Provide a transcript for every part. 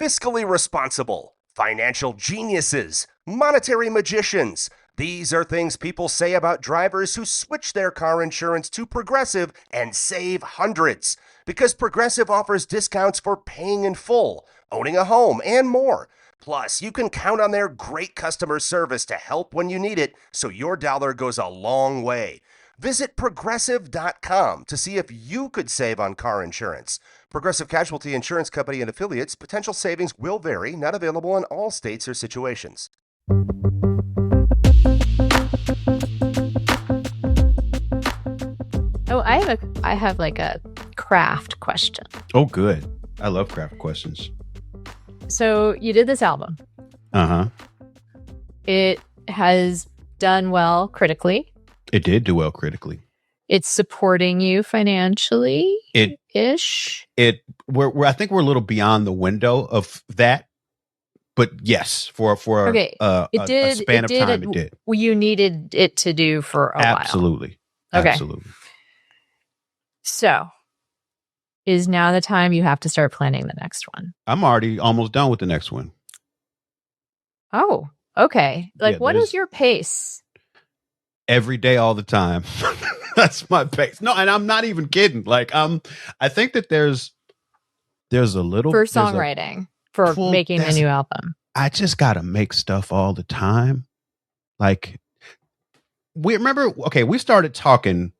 fiscally responsible, financial geniuses, monetary magicians. These are things people say about drivers who switch their car insurance to Progressive and save hundreds. Because Progressive offers discounts for paying in full, owning a home, and more. Plus, you can count on their great customer service to help when you need it, so your dollar goes a long way. Visit Progressive.com to see if you could save on car insurance. Progressive Casualty Insurance Company and Affiliates. Potential savings will vary. Not available in all states or situations. Oh, I have like a craft question. Oh, good. I love craft questions. So you did this album. Uh-huh. It has done well critically. It did do well critically. It's supporting you financially. I think we're a little beyond the window of that. But yes, for okay. a span of time, it did. You needed it to do for a while. Absolutely. Okay. Absolutely. So, is now the time you have to start planning the next one? I'm already almost done with the next one. Oh, okay. Like, what is your pace? Every day, all the time. That's my pace. No, and I'm not even kidding. Like, I think that there's a little for songwriting, for making a new album. I just got to make stuff all the time. Like, we started talking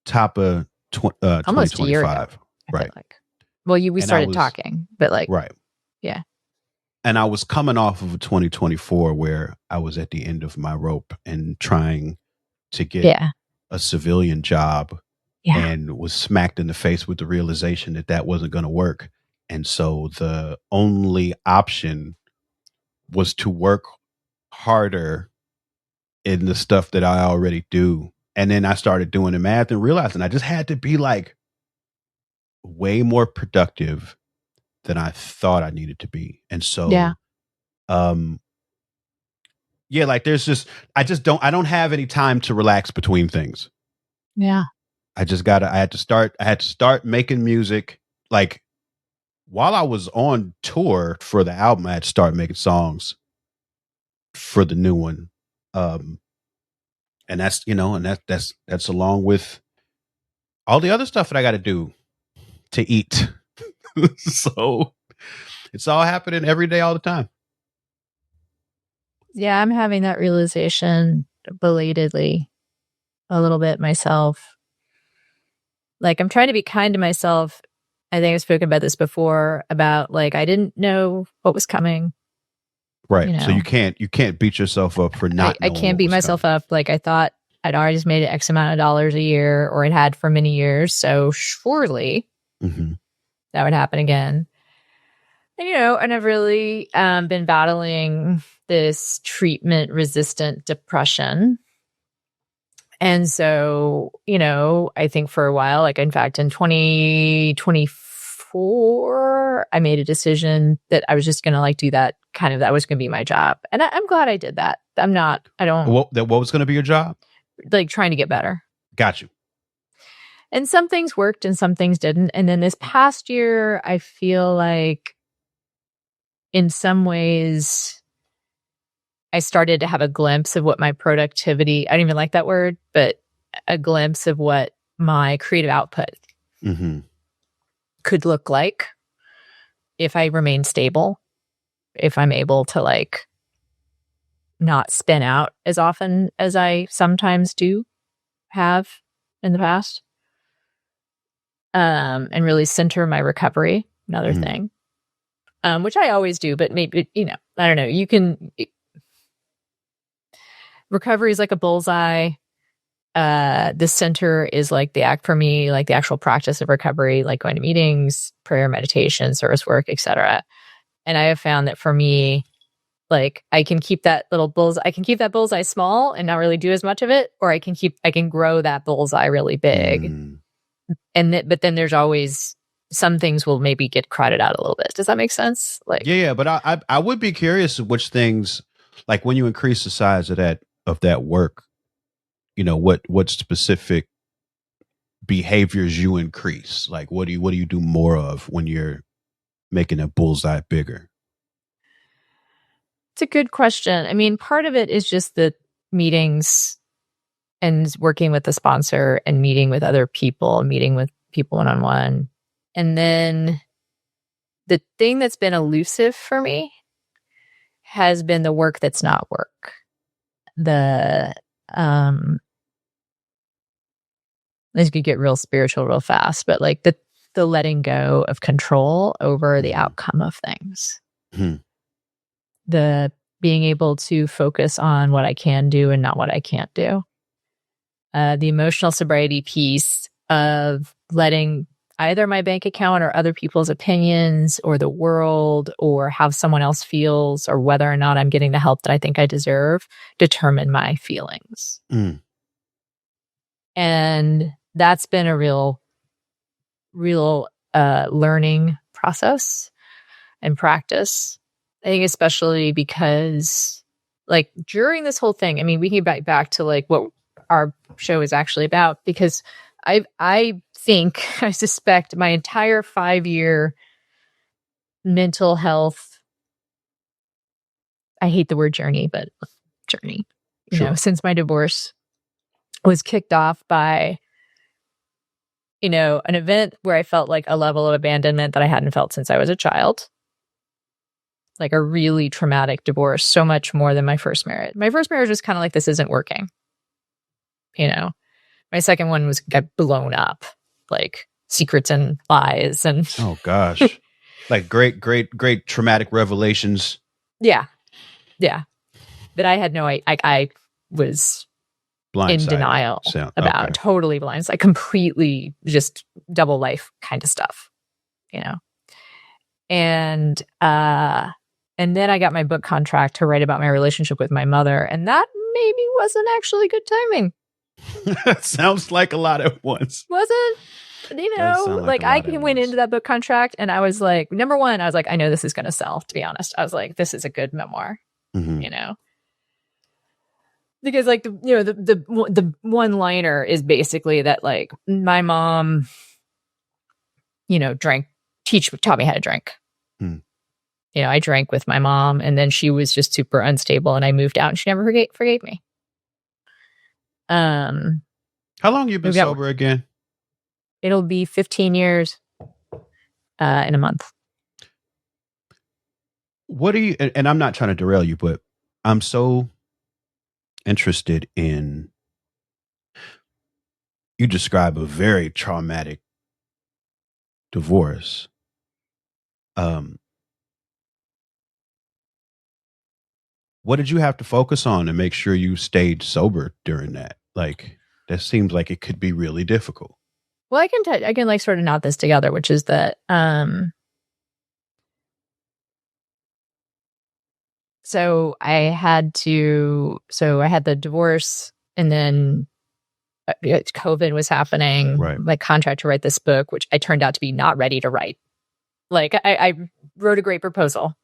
top of almost 2025. A year ago, right. Like. Well, we started talking, but like, right. Yeah. And I was coming off of a 2024 where I was at the end of my rope and trying to get a civilian job and was smacked in the face with the realization that wasn't going to work. And so the only option was to work harder in the stuff that I already do. And then I started doing the math and realizing I just had to be like way more productive than I thought I needed to be. And so, like I don't have any time to relax between things. Yeah. I had to start making music. Like while I was on tour for the album, I had to start making songs for the new one. And that's along with all the other stuff that I got to do to eat. So it's all happening every day, all the time. Yeah, I'm having that realization belatedly a little bit myself. Like, I'm trying to be kind to myself. I think I've spoken about this before, about like, I didn't know what was coming. Right. You know? So you can't beat yourself up for not I can't beat myself up. Like, I thought I'd already just made X amount of dollars a year, or it had for many years. So surely that would happen again. And, and I've really been battling this treatment-resistant depression. And so, I think for a while, like in fact, in 2024, I made a decision that I was just going to like do that that was going to be my job. And I'm glad I did that. What was going to be your job? Like trying to get better. Got you. And some things worked and some things didn't. And then this past year, I feel like in some ways, I started to have a glimpse of what my productivity, I don't even like that word, but a glimpse of what my creative output could look like if I remain stable, if I'm able to like not spin out as often as I sometimes have in the past. And really center my recovery, another thing, which I always do, but maybe, I don't know, recovery is like a bullseye. The center is like the act for me, like the actual practice of recovery, like going to meetings, prayer, meditation, service work, etc. And I have found that for me, like I can keep that bullseye small and not really do as much of it, or I can grow that bullseye really big. But then there's always some things will maybe get crowded out a little bit. Does that make sense? Like, yeah. But I would be curious which things, like when you increase the size of that work, what specific behaviors you increase? Like, what do you do more of when you're making a bullseye bigger? It's a good question. I mean, part of it is just the meetings and working with the sponsor and meeting with other people, meeting with people one-on-one. And then the thing that's been elusive for me has been the work that's not work. This could get real spiritual real fast, but like the letting go of control over the outcome of things. Mm-hmm. The being able to focus on what I can do and not what I can't do. The emotional sobriety piece of letting either my bank account or other people's opinions or the world or how someone else feels or whether or not I'm getting the help that I think I deserve determine my feelings. Mm. And that's been a real learning process and practice. I think especially because like during this whole thing, I mean, we can get back to like what our show is actually about, because I suspect my entire 5-year mental health, I hate the word journey, but journey, you know, since my divorce was kicked off by, you know, an event where I felt like a level of abandonment that I hadn't felt since I was a child. Like a really traumatic divorce, so much more than my first marriage. My first marriage was kind of like, this isn't working. You know, my second one got blown up, like secrets and lies and oh gosh, like great traumatic revelations. Yeah. That I had I was in denial about. Okay. Totally blind. Like completely just double life kind of stuff, you know. And then I got my book contract to write about my relationship with my mother, and that maybe wasn't actually good timing. Sounds like a lot at once. Wasn't? You know, like I went into that book contract and I was like, number one, I was like, I know this is going to sell, to be honest. I was like, this is a good memoir, you know? Because like, the one-liner is basically that like my mom, you know, taught me how to drink. You know, I drank with my mom and then she was just super unstable and I moved out and she never forgave me. How long you been sober again? It'll be 15 years in a month. What do you, and I'm not trying to derail you, but I'm so interested in, you describe a very traumatic divorce. What did you have to focus on to make sure you stayed sober during that? Like, that seems like it could be really difficult. Well, I can like sort of knot this together, which is that, so I had the divorce and then COVID was happening, right. My contract to write this book, which I turned out to be not ready to write. Like I wrote a great proposal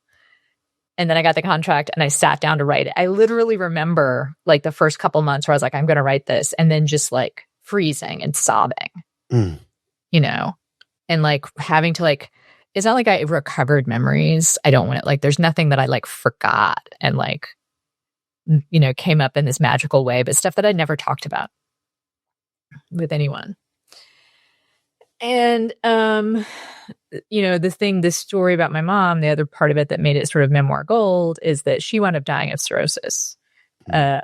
and then I got the contract and I sat down to write it. I literally remember like the first couple months where I was like, I'm going to write this. And then just like freezing and sobbing, you know, and like having to like, it's not like I recovered memories. I don't want it. Like, there's nothing that I like forgot and like, you know, came up in this magical way, but stuff that I'd never talked about with anyone. And, you know, this story about my mom, the other part of it that made it sort of memoir gold is that she wound up dying of cirrhosis a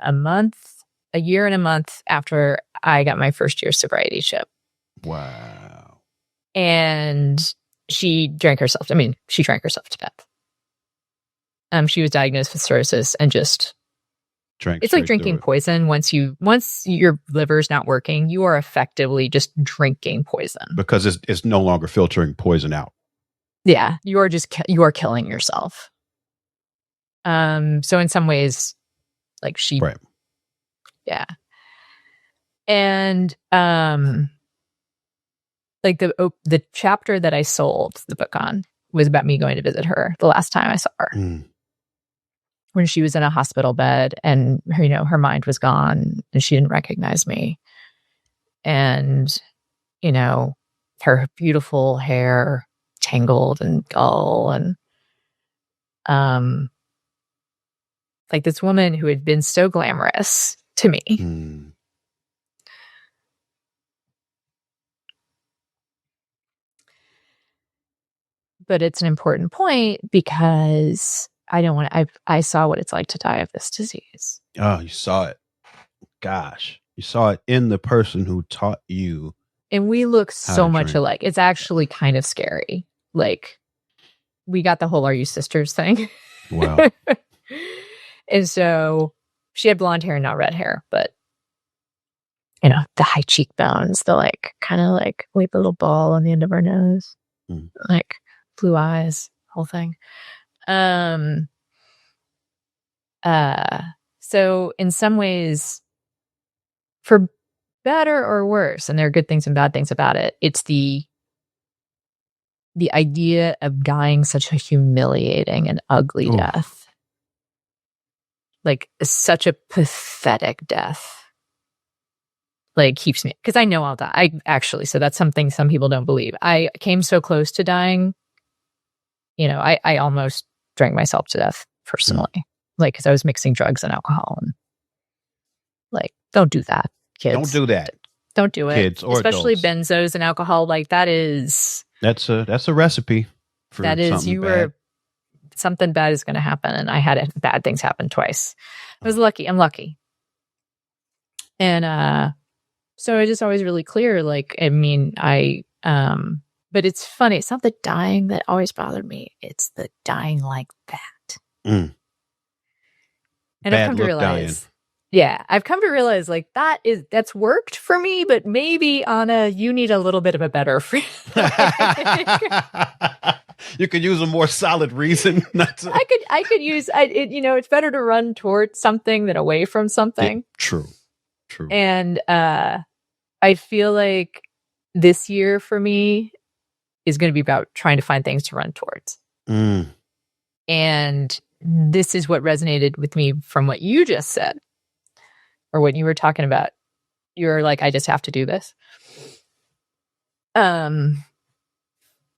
year and a month after I got my first year sobriety chip. Wow. And she drank herself. I mean, she drank herself to death. She was diagnosed with cirrhosis and just drank. It's like drinking poison. Once your liver's not working, you are effectively just drinking poison because it's no longer filtering poison out. Yeah, you are killing yourself. So in some ways, like she, right. Yeah, and like the chapter that I sold the book on was about me going to visit her the last time I saw her. When she was in a hospital bed and her, you know, her mind was gone and she didn't recognize me. And, you know, her beautiful hair tangled and dull, and like this woman who had been so glamorous to me. But it's an important point because I saw what it's like to die of this disease. Oh, you saw it. Gosh, you saw it in the person who taught you. And we look so much alike. It's actually kind of scary. Like, we got the whole "Are you sisters" thing. Wow. And so she had blonde hair and not red hair, but you know, the high cheekbones, the like kind of like we have a little ball on the end of our nose, like blue eyes, whole thing. So in some ways, for better or worse, and there are good things and bad things about it, it's the idea of dying such a humiliating and ugly death. Like, such a pathetic death. Like, keeps me, because I know I'll die. So that's something some people don't believe. I came so close to dying. You know, I almost drank myself to death personally. Like, because I was mixing drugs and alcohol. And like, don't do that, kids. Don't do that. Don't do it. Kids or especially adults. Benzos and alcohol. Like, that's a recipe for that is something bad. Something bad is going to happen. And I had bad things happen twice. I was lucky. I'm lucky. And so it is always really clear. Like, I mean, but it's funny. It's not the dying that always bothered me. It's the dying like that. And I've come to realize, I've come to realize like that's worked for me, but maybe Anna, you need a little bit of a better free. You could use a more solid reason not to. I could use it's better to run towards something than away from something. True. And I feel like this year for me is going to be about trying to find things to run towards. And this is what resonated with me from what you just said, or what you were talking about. You were like, I just have to do this.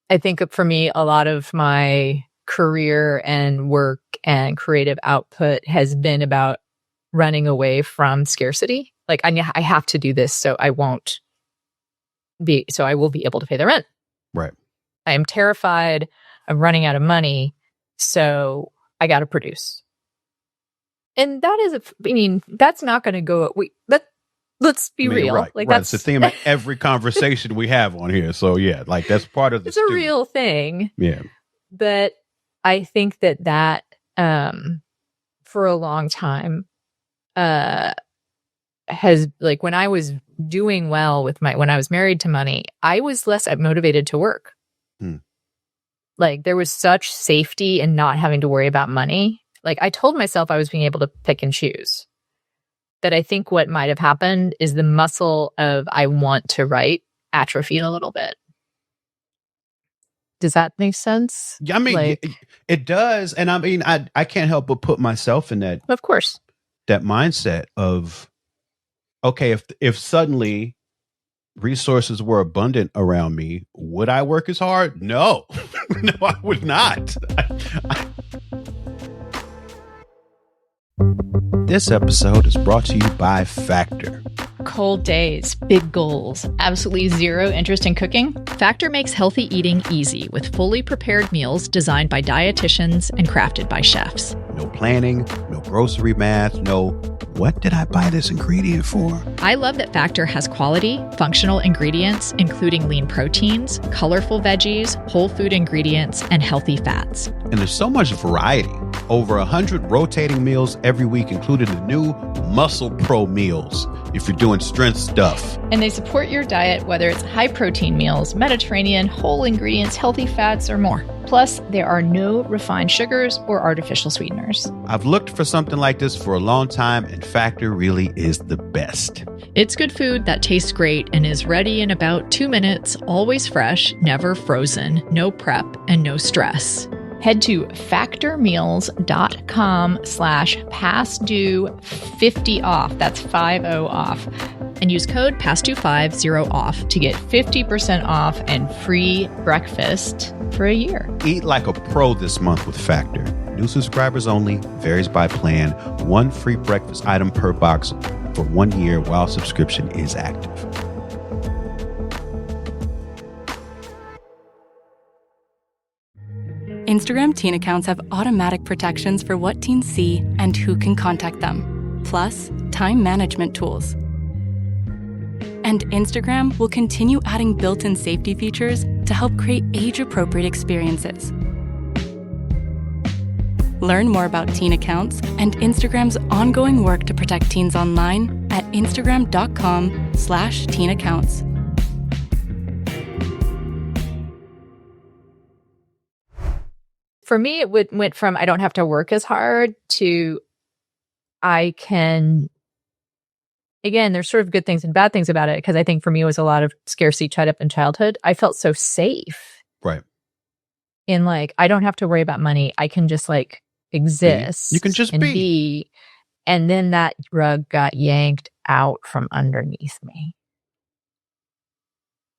I think for me, a lot of my career and work and creative output has been about running away from scarcity. Like, I have to do this so I will be able to pay the rent. Right. I am terrified of running out of money, so I got to produce. And that is, that's not going to go. Let's be real. Right, like, that's the theme of every conversation we have on here. So yeah, like that's part of the. It's a real thing. Yeah. But I think that for a long time has, like, when I was doing well with when I was married to money, I was less motivated to work. Like, there was such safety in not having to worry about money. Like, I told myself I was being able to pick and choose. That I think what might have happened is the muscle of I want to write atrophied a little bit. Does that make sense? Yeah, I mean, it does. And I mean, I can't help but put myself in that. Of course. That mindset of, okay, if suddenly resources were abundant around me, would I work as hard? No, no, I would not. This episode is brought to you by Factor. Cold days, big goals, absolutely zero interest in cooking? Factor makes healthy eating easy with fully prepared meals designed by dietitians and crafted by chefs. No planning, no grocery math, no what did I buy this ingredient for? I love that Factor has quality, functional ingredients, including lean proteins, colorful veggies, whole food ingredients, and healthy fats. And there's so much variety. Over 100 rotating meals every week, including the new Muscle Pro meals, if you're doing strength stuff. And they support your diet, whether it's high protein meals, Mediterranean, whole ingredients, healthy fats, or more. Plus, there are no refined sugars or artificial sweeteners. I've looked for something like this for a long time, and Factor really is the best. It's good food that tastes great and is ready in about 2 minutes, always fresh, never frozen, no prep, and no stress. Head to factormeals.com/pastdue50off. That's 50 off. And use code PASTDUE50 off to get 50% off and free breakfast for a year. Eat like a pro this month with Factor. New subscribers only, varies by plan. One free breakfast item per box for 1 year while subscription is active. Instagram teen accounts have automatic protections for what teens see and who can contact them, plus time management tools. And Instagram will continue adding built-in safety features to help create age-appropriate experiences. Learn more about teen accounts and Instagram's ongoing work to protect teens online at instagram.com/teen accounts. For me, it went from I don't have to work as hard to I can. Again, there's sort of good things and bad things about it, because I think for me it was a lot of scarcity tied up in childhood. I felt so safe. Right. In like, I don't have to worry about money. I can just like exist. You can just be. And then that rug got yanked out from underneath me.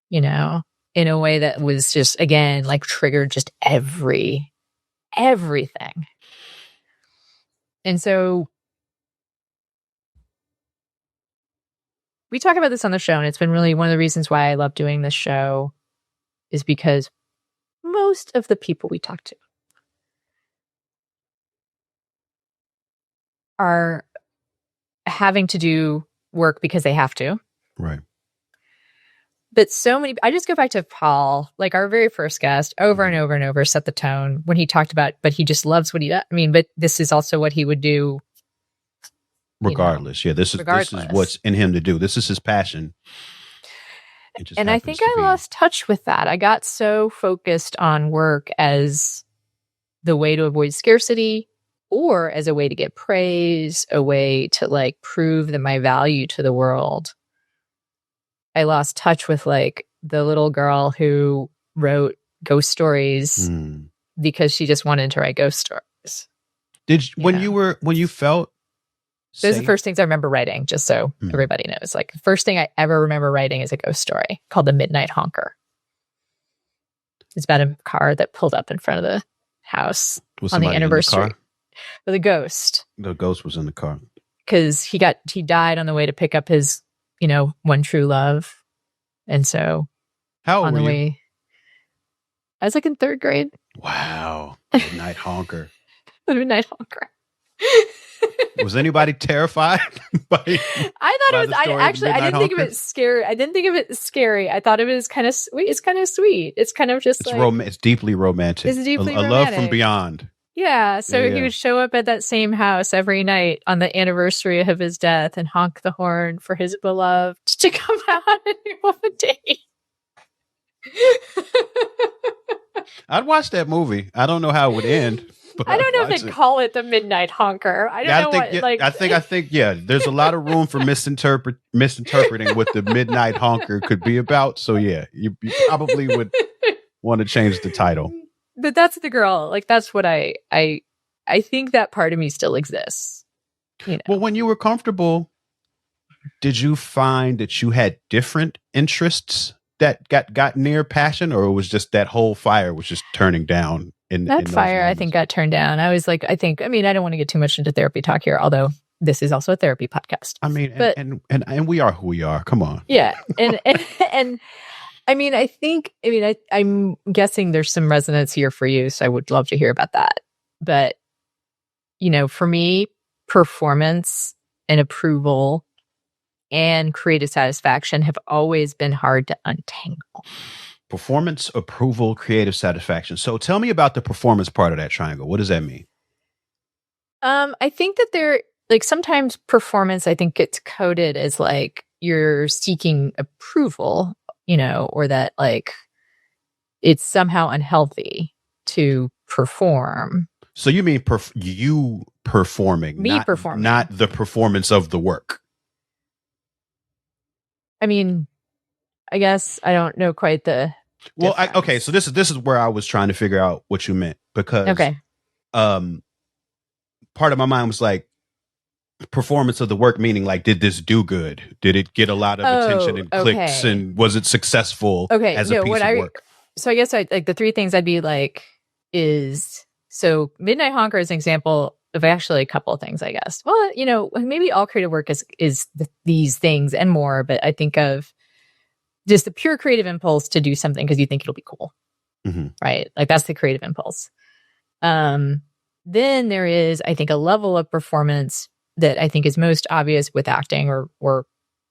You know, in a way that was just, again, like triggered just everything. And so we talk about this on the show, and it's been really one of the reasons why I love doing this show is because most of the people we talk to are having to do work because they have to. Right. But so many, I just go back to Paul, like our very first guest, over and over and over, set the tone when he talked about, but he just loves what he does. I mean, but this is also what he would do. Regardless. Yeah, this is what's in him to do. This is his passion. And I think I lost touch with that. I got so focused on work as the way to avoid scarcity, or as a way to get praise, a way to like prove that my value to the world. I lost touch with like the little girl who wrote ghost stories because she just wanted to write ghost stories. When you felt those are the first things I remember writing, just so everybody knows. Like the first thing I ever remember writing is a ghost story called The Midnight Honker. It's about a car that pulled up in front of the house on the anniversary. With a ghost. The ghost was in the car. Because he died on the way to pick up his, one true love. And so how old were you? I was like in third grade. Wow. Midnight Honker. The Midnight Honker. Was anybody terrified by I thought it was. I didn't think of it scary. I didn't think of it scary. I thought it was kind of sweet. It's kind of sweet. It's kind of just it's deeply romantic. It's deeply romantic. Love from beyond. Yeah. So he would show up at that same house every night on the anniversary of his death and honk the horn for his beloved to come out and go on a date. I'd watch that movie. I don't know how it would end. I don't know if they'd call it The Midnight Honker. I don't know I think there's a lot of room for misinterpreting what The Midnight Honker could be about. So yeah, you probably would want to change the title. But that's the girl. Like that's what I think that part of me still exists. Well, when you were comfortable, did you find that you had different interests that got near passion, or it was just that whole fire was just turning down? That fire, I think, got turned down. I was like, I don't want to get too much into therapy talk here, although this is also a therapy podcast. I mean, but, and we are who we are. Come on. Yeah. And I mean, I'm guessing there's some resonance here for you, so I would love to hear about that. But, for me, performance and approval and creative satisfaction have always been hard to untangle. Performance, approval, creative satisfaction. So tell me about the performance part of that triangle. What does that mean? I think that there, like sometimes performance, I think gets coded as like you're seeking approval, or that like it's somehow unhealthy to perform. So you mean you performing, performing, not the performance of the work. I mean, I guess I don't know quite the. Well, okay. So this is where I was trying to figure out what you meant, because part of my mind was like performance of the work, meaning like, did this do good? Did it get a lot of attention and clicks, and was it successful as a piece of work? I guess like the three things I'd be like is, so Midnight Honker is an example of actually a couple of things, I guess. Well, you know, maybe all creative work is these things and more, but I think of just the pure creative impulse to do something because you think it'll be cool, right? Like that's the creative impulse. Then there is, I think, a level of performance that I think is most obvious with acting or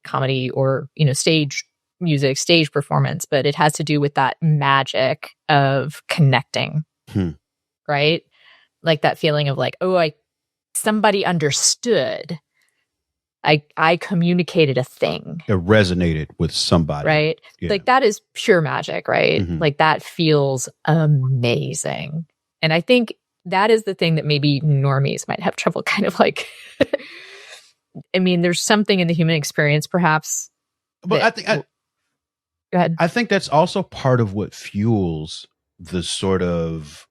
comedy or, you know, stage music, stage performance, but it has to do with that magic of connecting, right? Like that feeling of like, oh, somebody understood. I communicated a thing. It resonated with somebody. Right? Yeah. Like that is pure magic, right? Like that feels amazing. And I think that is the thing that maybe normies might have trouble kind of like, I mean, there's something in the human experience perhaps. But I think, go ahead. I think that's also part of what fuels the sort of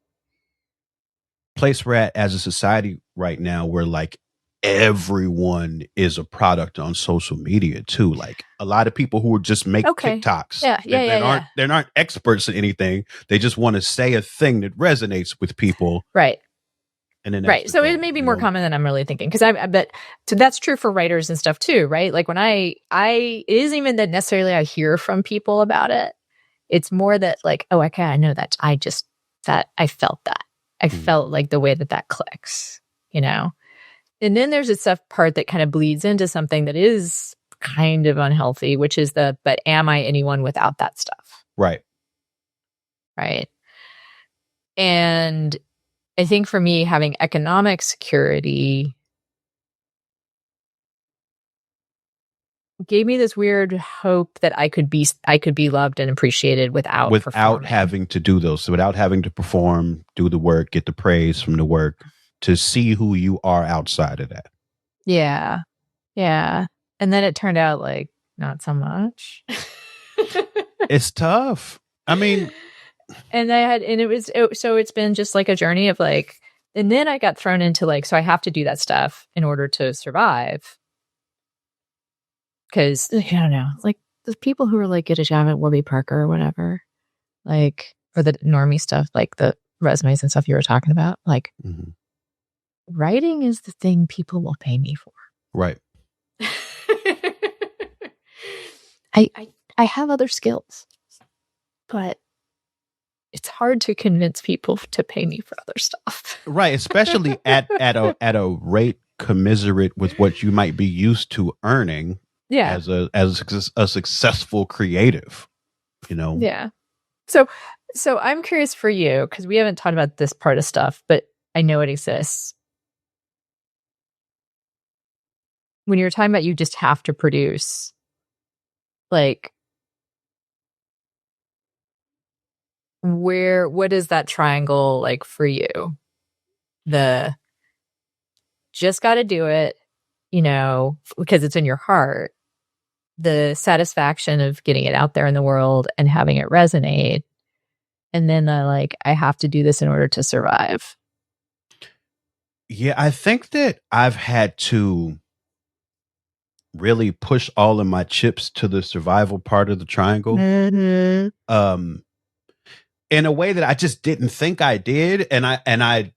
place we're at as a society right now, where like everyone is a product on social media too. Like a lot of people who just make TikToks. They're not experts in anything. They just want to say a thing that resonates with people. Right. And then right. So it may be more common than I'm really thinking. Cause but so that's true for writers and stuff too, right? Like when it isn't even that necessarily I hear from people about it. It's more that like, oh, okay, I know that. I felt that. I felt like the way that clicks, you know? And then there's a stuff part that kind of bleeds into something that is kind of unhealthy, which is but am I anyone without that stuff? Right. Right. And I think for me, having economic security gave me this weird hope that I could be loved and appreciated without having to do those, without having to perform, do the work, get the praise from the work, to see who you are outside of that. Yeah. Yeah. And then it turned out like not so much. It's tough. I mean, so it's been just like a journey of like, and then I got thrown into like, so I have to do that stuff in order to survive. Cause I don't know, like the people who are like, get a job at Warby Parker or whatever, like, or the normie stuff, like the resumes and stuff you were talking about, like writing is the thing people will pay me for. Right. I have other skills, but it's hard to convince people to pay me for other stuff. Right. Especially at a rate commiserate with what you might be used to earning. Yeah. As a successful creative, you know? Yeah. So I'm curious for you, because we haven't talked about this part of stuff, but I know it exists. When you're talking about you just have to produce, like, what is that triangle like for you? The just got to do it, you know, because it's in your heart. The satisfaction of getting it out there in the world and having it resonate. And then I have to do this in order to survive. Yeah, I think that I've had to really push all of my chips to the survival part of the triangle. In a way that I just didn't think I did. And I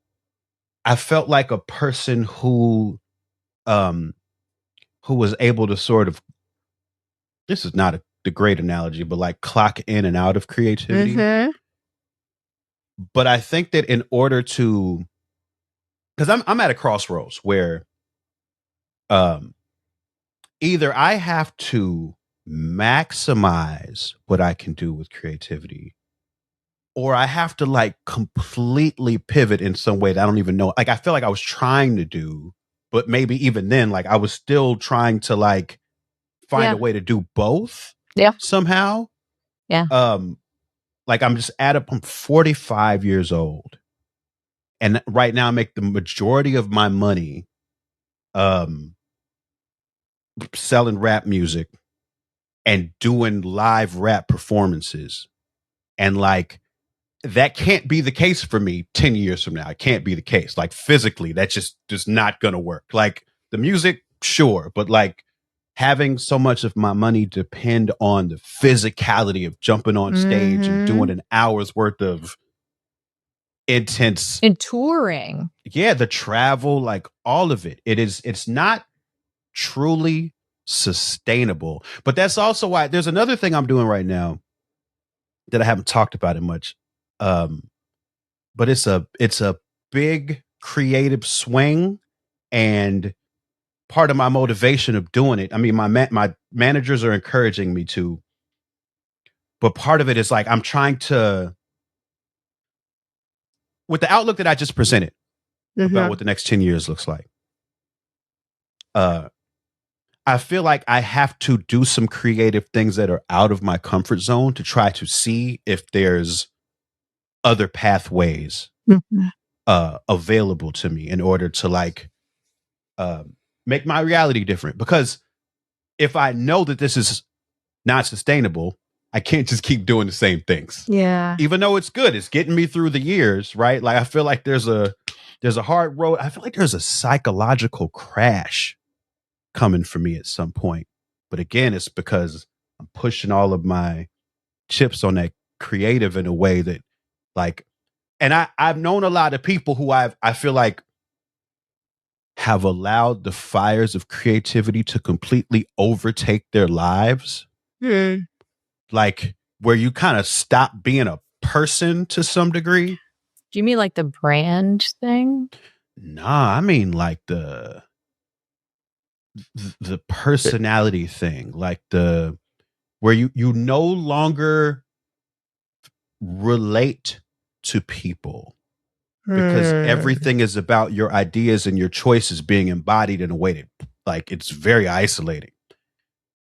felt like a person who was able to sort of, this is not the great analogy, but like clock in and out of creativity. But I think that in order to, because I'm at a crossroads where either I have to maximize what I can do with creativity, or I have to like completely pivot in some way that I don't even know. Like I feel like I was trying to do, but maybe even then, like I was still trying to like find a way to do both. Yeah. Somehow. Yeah. Like I'm 45 years old. And right now I make the majority of my money selling rap music and doing live rap performances. And like that can't be the case for me 10 years from now. It can't be the case. Like physically, that's just not gonna work. Like the music, sure, but like having so much of my money depend on the physicality of jumping on stage and doing an hour's worth of intense and touring. Yeah, the travel, like all of it. It's not truly sustainable. But that's also why there's another thing I'm doing right now that I haven't talked about it much. But it's a big creative swing, and part of my motivation of doing it, I mean, my managers are encouraging me to, but part of it is like I'm trying to, with the outlook that I just presented about what the next 10 years looks like. I feel like I have to do some creative things that are out of my comfort zone to try to see if there's other pathways available to me in order to like make my reality different. Because if I know that this is not sustainable, I can't just keep doing the same things. Yeah. Even though it's good, it's getting me through the years, right? Like I feel like there's a hard road. I feel like there's a psychological crash coming for me at some point. But again, it's because I'm pushing all of my chips on that creative in a way that like, and I've known a lot of people who I feel like have allowed the fires of creativity to completely overtake their lives. Like where you kind of stop being a person to some degree. Do you mean like the brand thing? Nah, I mean like the personality thing, like the where you no longer relate to people because everything is about your ideas and your choices being embodied in a way that like it's very isolating.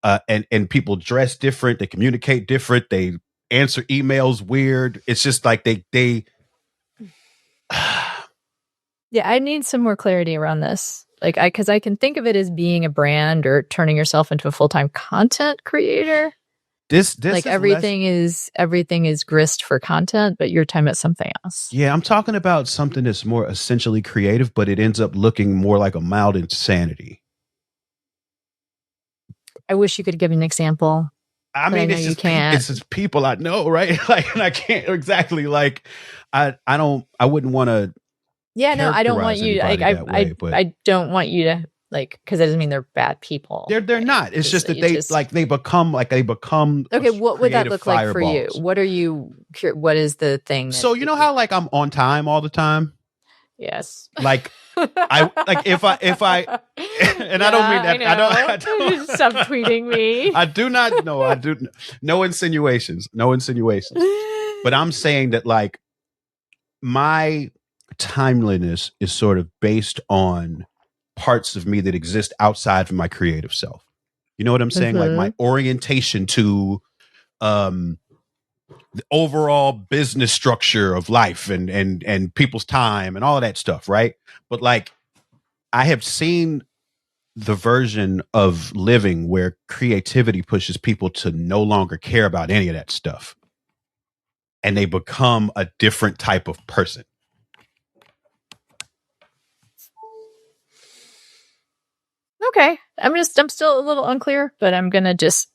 And people dress different, they communicate different, they answer emails weird. It's just like they Yeah, I need some more clarity around this. Like because I can think of it as being a brand or turning yourself into a full-time content creator. This like everything is grist for content, but you're talking about something else. Yeah, I'm talking about something that's more essentially creative, but it ends up looking more like a mild insanity. I wish you could give an example. I mean, it's just people I know, right? Like, and I can't exactly like. I wouldn't want to. Yeah, no, I don't want you. Like, I don't want you to like because that doesn't mean they're bad people. They're not. It's just that they become. Okay, what would that look like for you? What is the thing? So you know how like I'm on time all the time. Yes. Like I like if I and I don't mean that. I don't stop tweeting me. I do not know. I do no insinuations. No insinuations. But I'm saying that like my timeliness is sort of based on parts of me that exist outside of my creative self. You know what I'm saying? Like my orientation to the overall business structure of life and people's time and all of that stuff, right? But like I have seen the version of living where creativity pushes people to no longer care about any of that stuff. And they become a different type of person. Okay. I'm still a little unclear, but I'm going to just,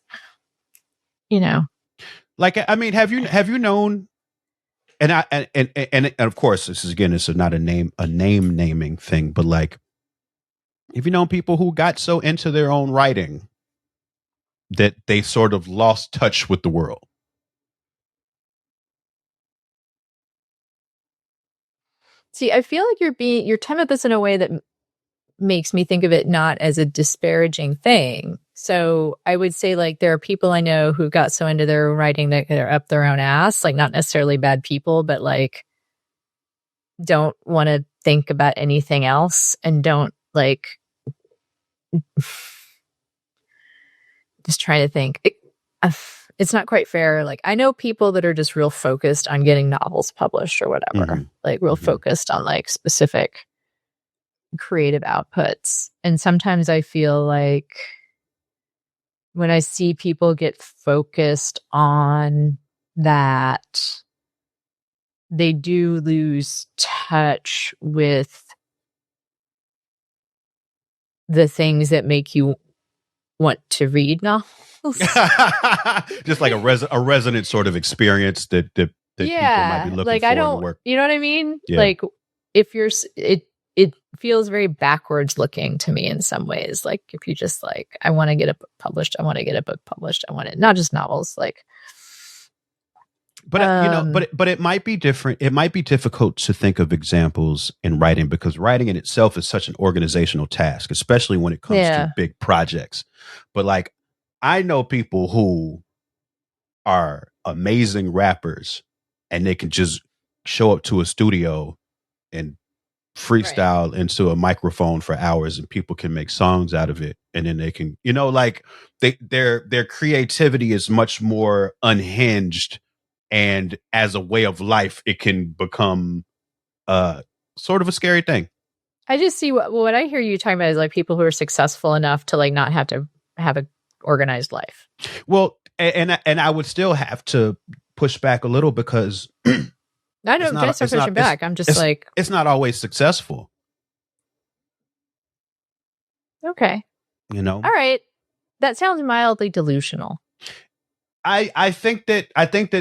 Like, I mean, have you known, and of course, this is not a name naming thing, but like, have you known people who got so into their own writing that they sort of lost touch with the world? See, I feel like you're talking about this in a way that makes me think of it not as a disparaging thing. So I would say like there are people I know who got so into their writing that they're up their own ass, like not necessarily bad people, but like don't want to think about anything else and don't like just trying to think. It's not quite fair. Like I know people that are just real focused on getting novels published or whatever, like real focused on like specific creative outputs. And sometimes I feel like when I see people get focused on that, they do lose touch with the things that make you want to read novels. Just like a resonant sort of experience that people might be looking like for I don't, to work. you know what I mean? Yeah. Like if you're, it feels very backwards looking to me in some ways. Like if you just like, I want to get a book published. I want to get a book published. I want it, not just novels, like. But but it might be different. It might be difficult to think of examples in writing because writing in itself is such an organizational task, especially when it comes to big projects. But like, I know people who are amazing rappers and they can just show up to a studio and freestyle into a microphone for hours and people can make songs out of it. And then they can, like their creativity is much more unhinged. And as a way of life, it can become sort of a scary thing. I just see what I hear you talking about is like people who are successful enough to like not have to have an organized life. Well, and I would still have to push back a little because I don't get to pushing back. I'm just like, it's not always successful. Okay. All right. That sounds mildly delusional. I think that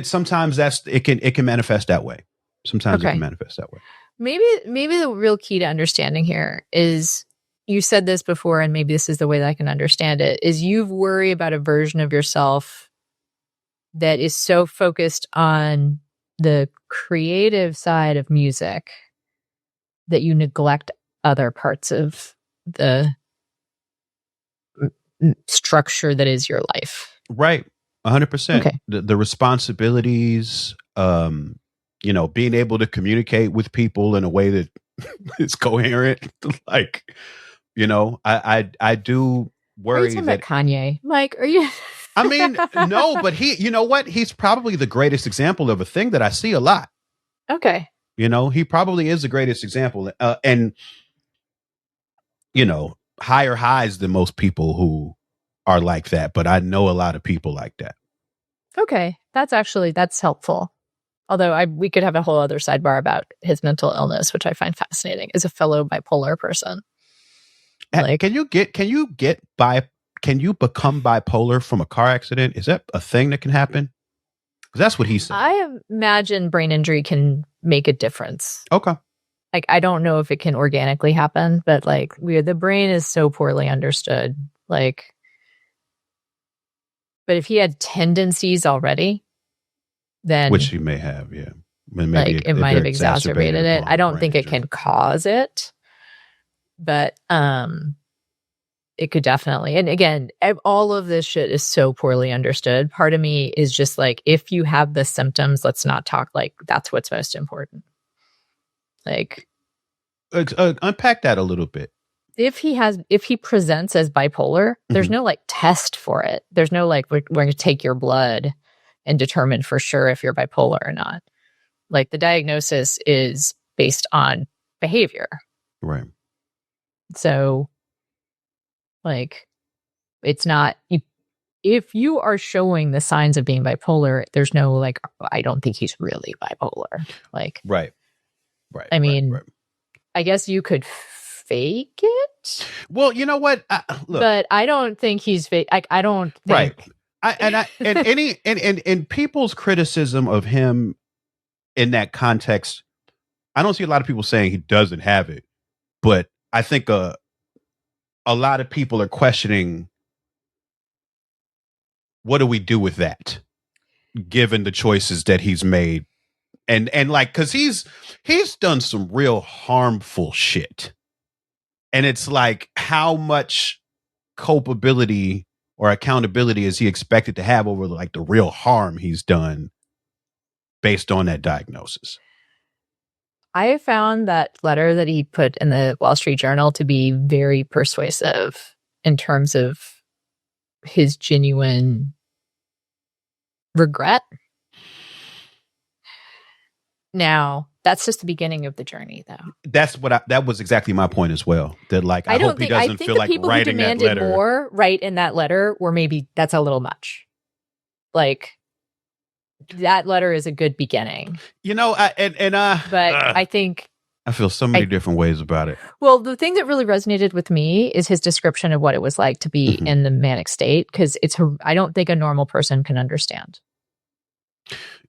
sometimes it can manifest that way. Sometimes it can manifest that way. Maybe the real key to understanding here is, you said this before, and maybe this is the way that I can understand it, is you worry about a version of yourself that is so focused on the creative side of music that you neglect other parts of the structure that is your life. Right. 100%. Okay. The responsibilities, being able to communicate with people in a way that is coherent. Like, I do worry are you talking that about Kanye, Mike, are you? I mean, no, but you know what? He's probably the greatest example of a thing that I see a lot. Okay. He probably is the greatest example. And, higher highs than most people who are like that. But I know a lot of people like that. Okay. That's helpful. Although we could have a whole other sidebar about his mental illness, which I find fascinating as a fellow bipolar person. Like, can you become bipolar from a car accident? Is that a thing that can happen? Because that's what he said. I imagine brain injury can make a difference. Okay. Like, I don't know if it can organically happen, but like the brain is so poorly understood. Like, but if he had tendencies already, then which he may have, yeah. Maybe like it might have exacerbated it. I don't think it can cause it, but it could definitely. And again, all of this shit is so poorly understood. Part of me is just like, if you have the symptoms, let's not talk. Like, that's what's most important. Like, unpack that a little bit. If he presents as bipolar, there's no like test for it. There's no like, we're going to take your blood and determine for sure if you're bipolar or not. Like, the diagnosis is based on behavior. Right. So, like, it's not, if you are showing the signs of being bipolar, there's no like, I don't think he's really bipolar. Like, right. I mean, I guess you could fake it. Well, you know what? Look, but I don't think he's fake. I don't think. Right. And people's criticism of him in that context, I don't see a lot of people saying he doesn't have it, but I think a lot of people are questioning, what do we do with that, given the choices that he's made, and like, because he's done some real harmful shit, and it's like, how much culpability or accountability is he expected to have over like the real harm he's done based on that diagnosis? I found that letter that he put in the Wall Street Journal to be very persuasive in terms of his genuine regret. Now, that's just the beginning of the journey, though. That was exactly my point as well. That like, I hope he doesn't feel like writing that letter. People who demanded more right in that letter, or maybe that's a little much. Like, that letter is a good beginning. But I think I feel so many different ways about it. Well, the thing that really resonated with me is his description of what it was like to be in the manic state, because I don't think a normal person can understand.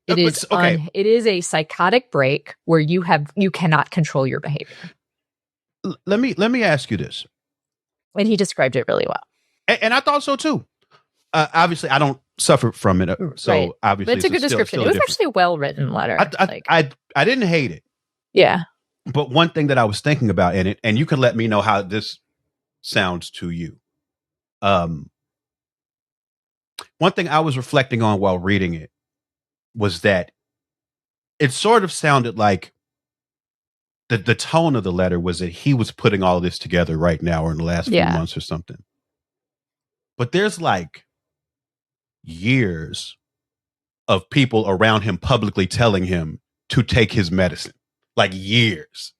It is a psychotic break where you cannot control your behavior. Let me ask you this. And he described it really well. And I thought so too. Obviously, I don't suffer from it, so right. Obviously, but it's a good description. It was actually a well-written letter. I didn't hate it. Yeah. But one thing that I was thinking about in it, and you can let me know how this sounds to you. One thing I was reflecting on while reading it was that it sort of sounded like the tone of the letter was that he was putting all this together right now or in the last few months or something. But there's like years of people around him publicly telling him to take his medicine, like years.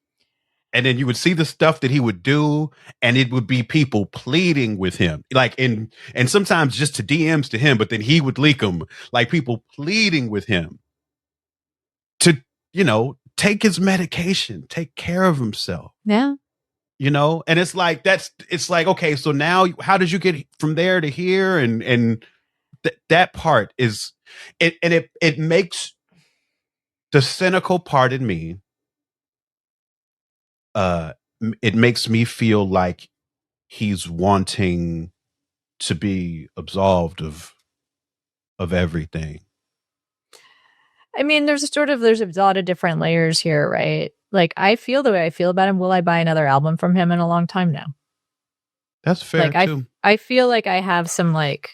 And then you would see the stuff that he would do, and it would be people pleading with him, like and sometimes just to DMs to him, but then he would leak them, like people pleading with him to, take his medication, take care of himself. Yeah. And it's like, okay, so now how did you get from there to here? And that part is it. And it makes the cynical part in me, it makes me feel like he's wanting to be absolved of everything. I mean, there's a lot of different layers here, right? Like, I feel the way I feel about him. Will I buy another album from him in a long time now? That's fair, too. I feel like I have some, like,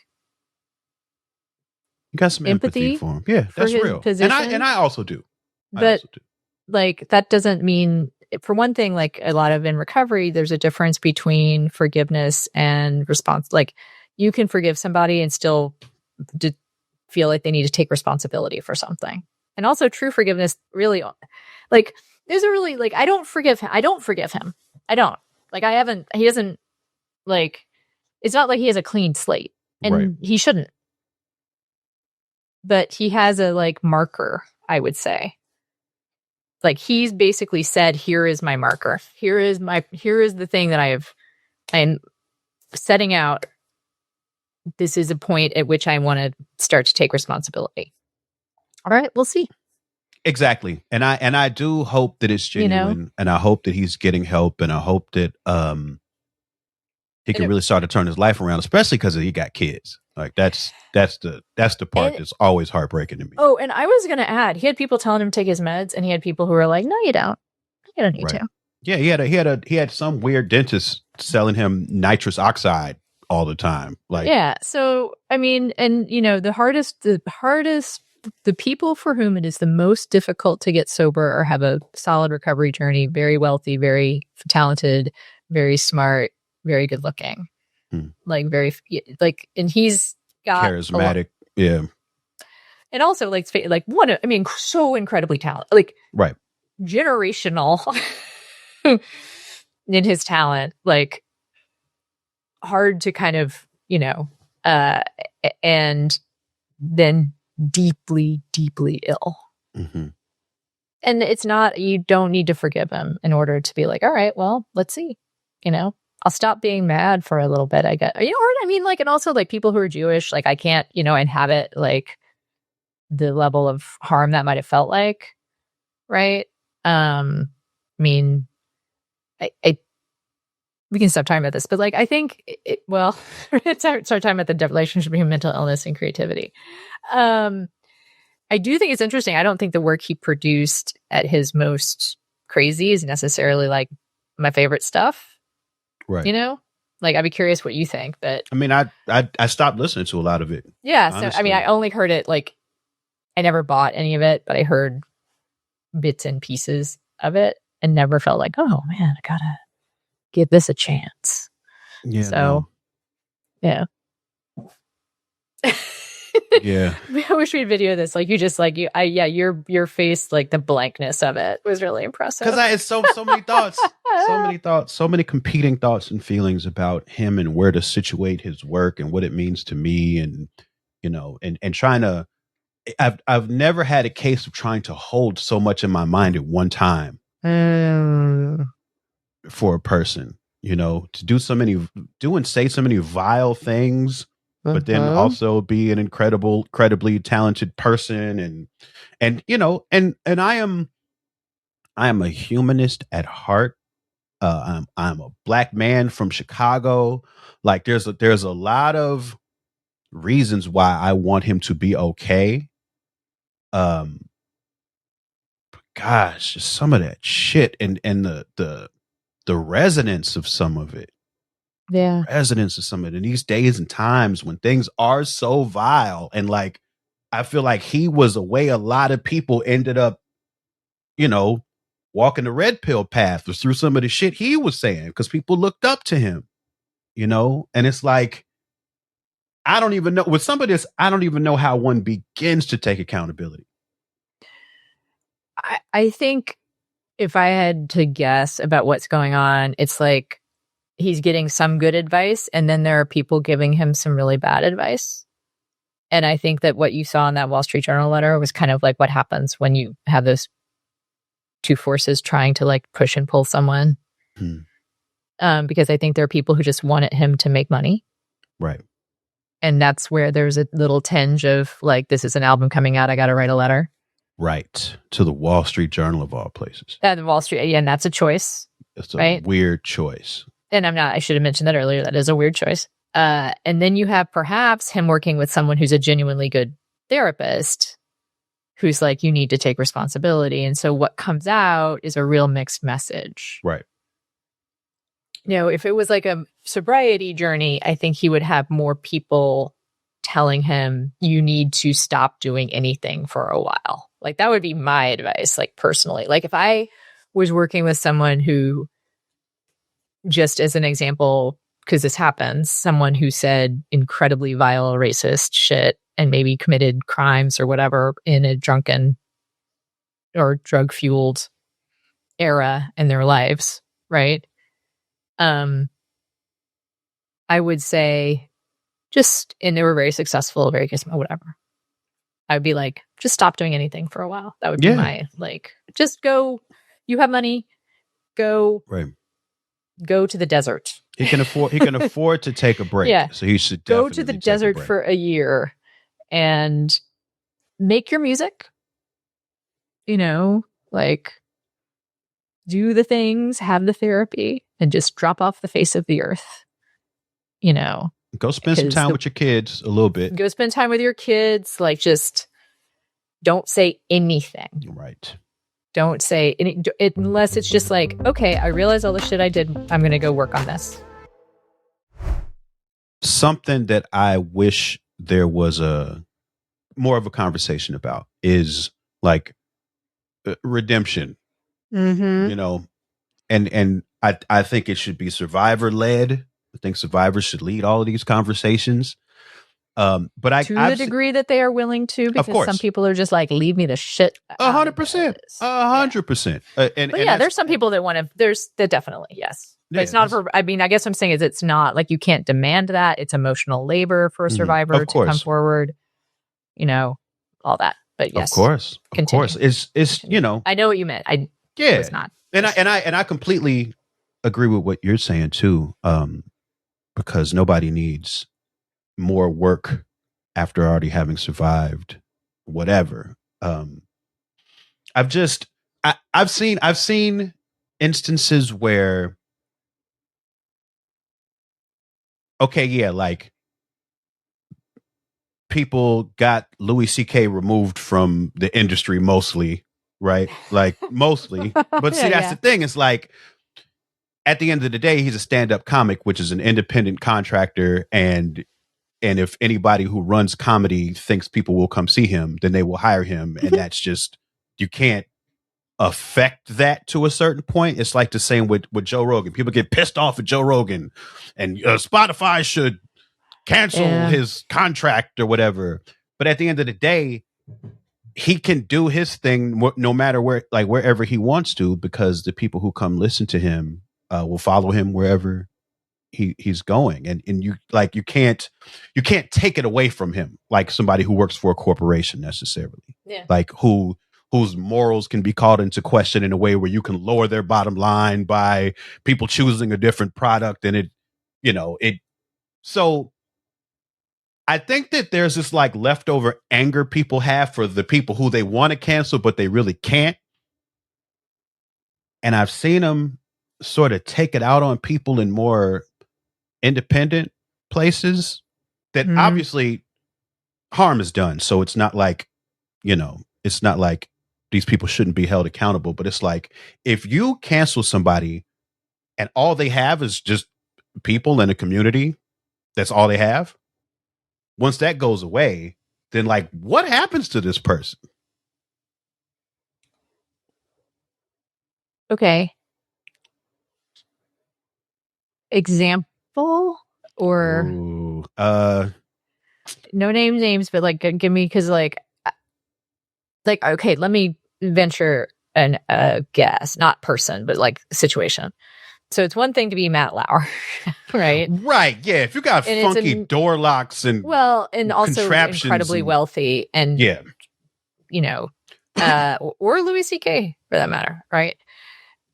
you got some empathy for him. Yeah, that's real. Position. And I also do. But, like, that doesn't mean, for one thing, like, a lot of in recovery, there's a difference between forgiveness and response. Like, you can forgive somebody and still feel like they need to take responsibility for something. And also true forgiveness really, like, there's a really, like, I don't forgive him. I don't. Like, he doesn't, like, it's not like he has a clean slate. And he shouldn't. But he has a, like, marker, I would say. Like, he's basically said, here is my marker. Here is the thing that I'm setting out. This is a point at which I want to start to take responsibility. All right, we'll see. Exactly. And I do hope that it's genuine, and I hope that he's getting help, and I hope that he can really start to turn his life around, especially because he got kids. Like, that's the part that's always heartbreaking to me. Oh, and I was going to add, he had people telling him to take his meds, and he had people who were like, no, you don't. You don't need to. Yeah, he had some weird dentist selling him nitrous oxide all the time. Like, yeah. So, I mean, and the people for whom it is the most difficult to get sober or have a solid recovery journey, very wealthy, very talented, very smart, very good looking, like and he's got charismatic. Yeah. And also so incredibly talented, like generational in his talent, like hard to kind of, and then deeply, deeply ill. Mm-hmm. And it's not, you don't need to forgive him in order to be like, all right, well, let's see, I'll stop being mad for a little bit, I guess. You know what I mean? Like, and also like people who are Jewish, like I can't, inhabit like the level of harm that might have felt like. Right. I mean, we can stop talking about this, but like, I think let's start talking about the relationship between mental illness and creativity. I do think it's interesting. I don't think the work he produced at his most crazy is necessarily like my favorite stuff. Right. Like I'd be curious what you think, but I mean, I stopped listening to a lot of it. Yeah. Honestly. So, I mean, I only heard it, like, I never bought any of it, but I heard bits and pieces of it and never felt like, oh man, I gotta give this a chance. Yeah. So, yeah. Yeah. I wish we'd video this. Like, you just like your face, like the blankness of it was really impressive. Because I had so many thoughts, so many competing thoughts and feelings about him and where to situate his work and what it means to me, and and trying to. I've never had a case of trying to hold so much in my mind at one time for a person, to do and say so many vile things, but then also be an incredibly talented person. And I am a humanist at heart. I'm a black man from Chicago. Like there's a lot of reasons why I want him to be okay. Gosh, just some of that shit and the resonance of some of it. Yeah. Resonance of some of it in these days and times when things are so vile. And like, I feel like he was a way a lot of people ended up, walking the red pill path was through some of the shit he was saying because people looked up to him, and it's like, I don't even know with some of this, I don't even know how one begins to take accountability. I think if I had to guess about what's going on, it's like he's getting some good advice and then there are people giving him some really bad advice. And I think that what you saw in that Wall Street Journal letter was kind of like what happens when you have those two forces trying to like push and pull someone. Because I think there are people who just wanted him to make money. Right. And that's where there's a little tinge of like, this is an album coming out, I got to write a letter. Right. To the Wall Street Journal of all places. And the Wall Street, yeah, and that's a choice. It's a weird choice. And I should have mentioned that earlier. That is a weird choice. And then you have perhaps him working with someone who's a genuinely good therapist who's like, you need to take responsibility. And so what comes out is a real mixed message. Right. If it was like a sobriety journey, I think he would have more people telling him, you need to stop doing anything for a while. Like that would be my advice, like personally. Like if I was working with someone who, just as an example, because this happens, someone who said incredibly vile, racist shit and maybe committed crimes or whatever in a drunken or drug-fueled era in their lives, right? I would say and they were very successful, very charismatic, whatever. I would be like, just stop doing anything for a while. That would be my, like, just go, you have money, go. Right. Go to the desert. He can afford to take a break. Yeah. So he should go to the desert for a year and make your music. Like do the things, have the therapy, and just drop off the face of the earth. Go spend some time with your kids a little bit. Go spend time with your kids. Like just don't say anything. Right. Don't say it unless it's just like, okay, I realize all the shit I did. I'm going to go work on this. Something that I wish there was more of a conversation about is like redemption. Mm-hmm. And I think it should be survivor led. I think survivors should lead all of these conversations. But to the degree that they are willing to, because some people are just like, leave me the shit. 100%. 100%. But there's some people that want to. There's that definitely yes. But it's not for. I mean, I guess what I'm saying is it's not like you can't demand that. It's emotional labor for a survivor to come forward. All that. But yes, of course. It's I know what you meant. It's not. And I completely agree with what you're saying too. Because nobody needs more work after already having survived whatever. I've seen instances where like people got Louis C.K. removed from the industry mostly, right? Like mostly. But see, that's the thing. It's like at the end of the day, he's a stand-up comic, which is an independent contractor, and if anybody who runs comedy thinks people will come see him, then they will hire him. And that's just, you can't affect that to a certain point. It's like the same with Joe Rogan. People get pissed off at Joe Rogan and Spotify should cancel his contract or whatever. But at the end of the day, he can do his thing no matter where, like wherever he wants to, because the people who come listen to him will follow him wherever he's going. And you can't take it away from him like somebody who works for a corporation necessarily. Yeah. Like who whose morals can be called into question in a way where you can lower their bottom line by people choosing a different product. And so I think that there's this like leftover anger people have for the people who they want to cancel, but they really can't. And I've seen them sort of take it out on people in more independent places that obviously harm is done. So it's not like, it's not like these people shouldn't be held accountable, but it's like, if you cancel somebody and all they have is just people in a community, that's all they have. Once that goes away, then like, what happens to this person? Okay. Example or Ooh, no names, but like give me, because like okay, let me venture a guess, not person, but like situation. So it's one thing to be Matt Lauer, right? Right. Yeah. If you got funky door locks and also incredibly wealthy and or Louis C.K. for that matter, right?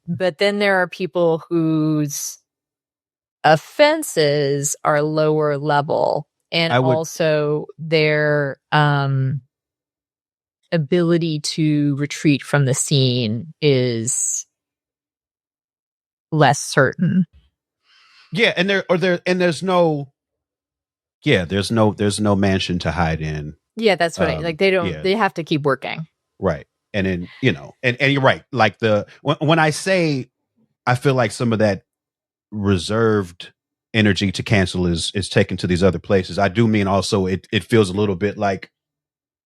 But then there are people whose offenses are lower level, and also their ability to retreat from the scene is less certain. Yeah, and there's no mansion to hide in. Yeah, that's what they have to keep working. Right. And then, and you're right. Like when I say I feel like some of that reserved energy to cancel is taken to these other places, I do mean also it feels a little bit like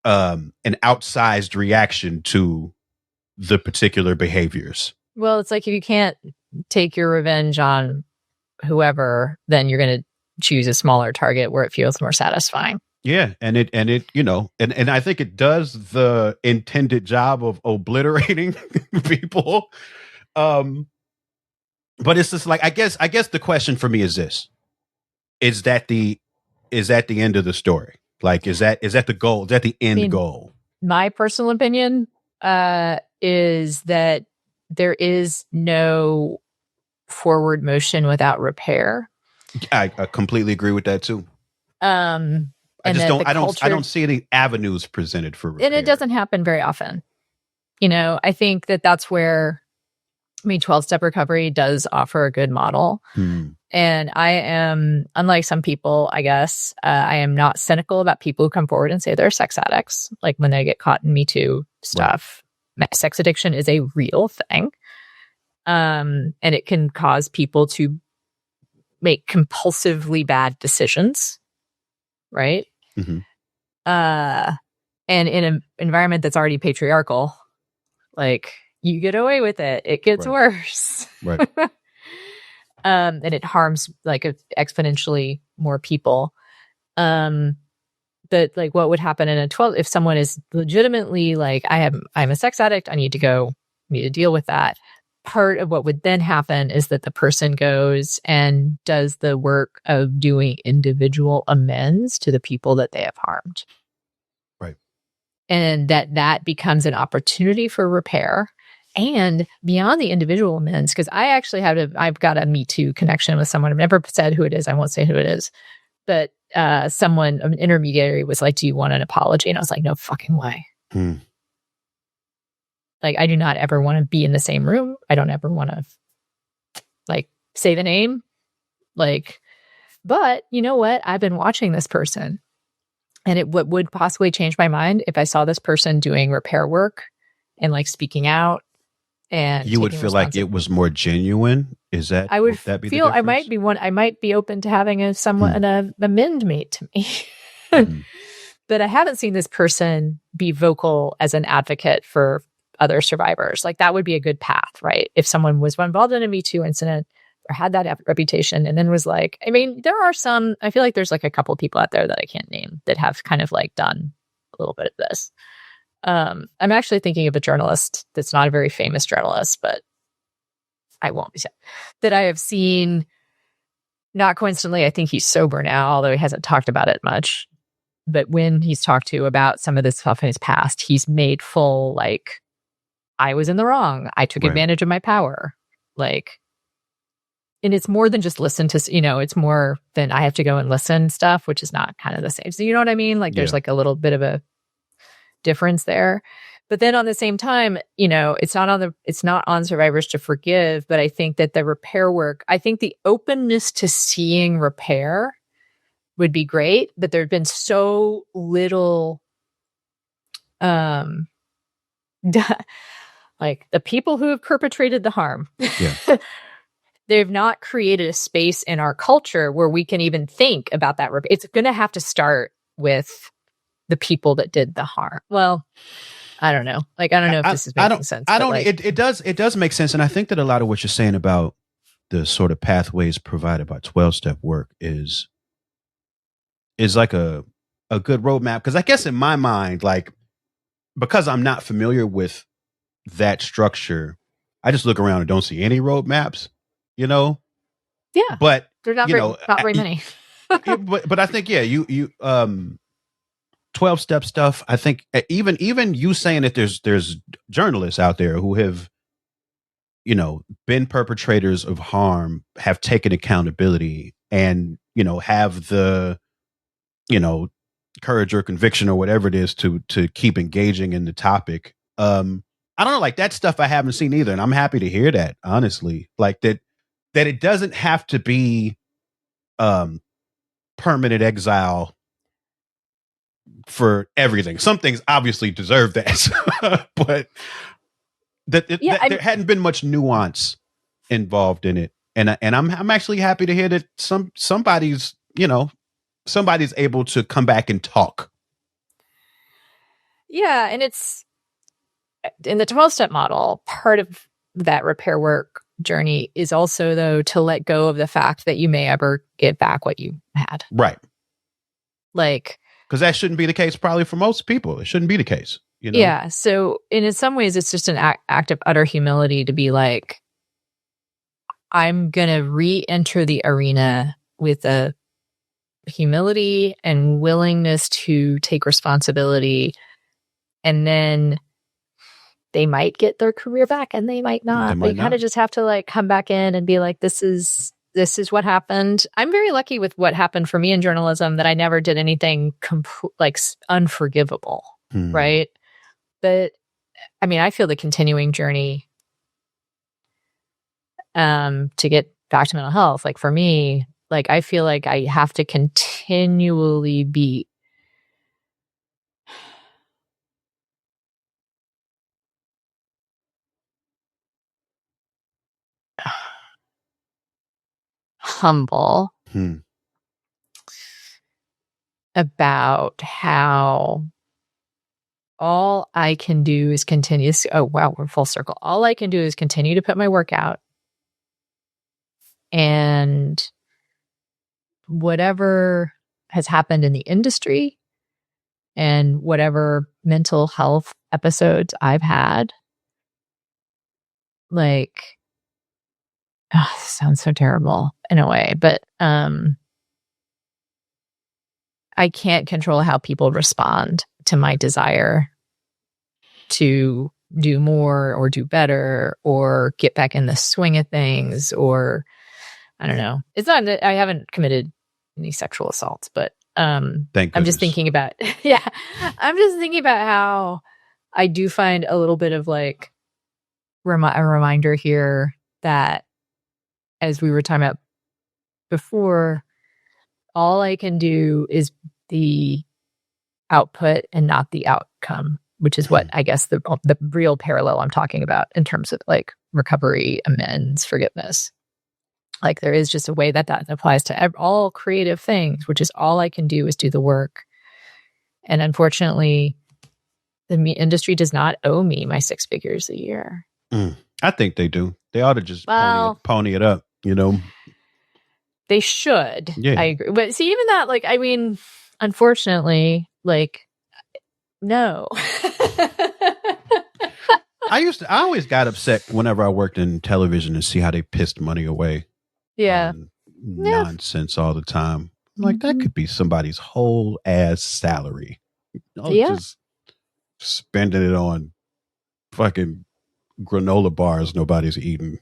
an outsized reaction to the particular behaviors. Well, it's like if you can't take your revenge on whoever, then you're going to choose a smaller target where it feels more satisfying. Yeah, and it and I think it does the intended job of obliterating people. But it's just like I guess the question for me is this: is that the end of the story? Like, is that the goal? Is that the end goal? My personal opinion is that there is no forward motion without repair. I completely agree with that too. I don't see any avenues presented for repair. And it doesn't happen very often. I think that's where 12-step recovery does offer a good model. And I am, unlike some people, I guess, I am not cynical about people who come forward and say they're sex addicts, like when they get caught in Me Too stuff. Right. Sex addiction is a real thing. And it can cause people to make compulsively bad decisions. Right? Mm-hmm. And in an environment that's already patriarchal, like, you get away with it, it gets worse. Right. And it harms like exponentially more people. But like, what would happen in a 12 if someone is legitimately like, I'm a sex addict, I need to deal with that. Part of what would then happen is that the person goes and does the work of doing individual amends to the people that they have harmed. Right. And that becomes an opportunity for repair. And beyond the individual amends, because I actually I've got a Me Too connection with someone. I've never said who it is. I won't say who it is. But an intermediary was like, do you want an apology? And I was like, no fucking way. Like, I do not ever want to be in the same room. I don't ever want to like say the name. Like, but you know what? I've been watching this person, and what would possibly change my mind if I saw this person doing repair work and like speaking out. And you would feel like it was more genuine. Is that? I would feel I might be open to having an amend made to me. But I haven't seen this person be vocal as an advocate for other survivors. Like, that would be a good path, right? If someone was involved in a Me Too incident or had that reputation and then was like, there are some, I feel like there's like a couple of people out there that I can't name that have kind of like done a little bit of this. I'm actually thinking of a journalist that's not a very famous journalist, but I won't be sad, that I have seen, not coincidentally, I think he's sober now, although he hasn't talked about it much. But when he's talked to about some of this stuff in his past, he's made full, like, I was in the wrong. I took advantage of my power. Like, and it's more than just listen to, it's more than I have to go and listen stuff, which is not kind of the same. So you know what I mean? Like there's like a little bit of a difference there. But then on the same time, it's not on survivors to forgive, but I think that the repair work, I think the openness to seeing repair would be great, but there'd been so little, like the people who have perpetrated the harm, they've not created a space in our culture where we can even think about that. It's going to have to start with the people that did the harm. Well, I don't know. Like, I don't know if this is making sense. It does make sense. And I think that a lot of what you're saying about the sort of pathways provided by 12-step work is like a good roadmap. Cause I guess in my mind, like, because I'm not familiar with that structure, I just look around and don't see any roadmaps, Yeah. But they're not very many. but I think, you 12-step stuff. I think even you saying that there's journalists out there who have, been perpetrators of harm, have taken accountability and, have the, courage or conviction or whatever it is to keep engaging in the topic. I don't know, like that stuff I haven't seen either. And I'm happy to hear that, honestly, like that it doesn't have to be, permanent exile for everything. Some things obviously deserve that, but there hadn't been much nuance involved in it. And I'm actually happy to hear that somebody's able to come back and talk. Yeah. And it's in the 12-step model, part of that repair work journey is also, though, to let go of the fact that you may ever get back what you had. Right. Like, because that shouldn't be the case probably for most people. It shouldn't be the case. Yeah. So in some ways, it's just an act of utter humility to be like, I'm going to re-enter the arena with a humility and willingness to take responsibility. And then they might get their career back and they might not. But you kind of just have to like come back in and be like, this is what happened. I'm very lucky with what happened for me in journalism that I never did anything unforgivable. Right. But I mean, I feel the continuing journey to get back to mental health. Like for me, like I feel like I have to continually be humble about how all I can do is continue. Oh, wow, we're full circle. All I can do is continue to put my work out. And whatever has happened in the industry and whatever mental health episodes I've had, like, this sounds so terrible in a way, but I can't control how people respond to my desire to do more or do better or get back in the swing of things, or I don't know. It's not that I haven't committed any sexual assaults, but I'm just thinking about I'm just thinking about how I do find a little bit of like a reminder here that, as we were talking about before, all I can do is the output and not the outcome, which is what I guess the real parallel I'm talking about in terms of like recovery, amends, forgiveness. Like there is just a way that applies to all creative things, which is all I can do is do the work. And unfortunately, the industry does not owe me my 6 figures a year. I think they do. They ought to just pony it up, They should. Yeah. I agree. But see, even that, like, I mean, unfortunately, like, no. I always got upset whenever I worked in television to see how they pissed money away. Yeah. Nonsense all the time. Like, that could be somebody's whole ass salary. Just spending it on fucking granola bars nobody's eating.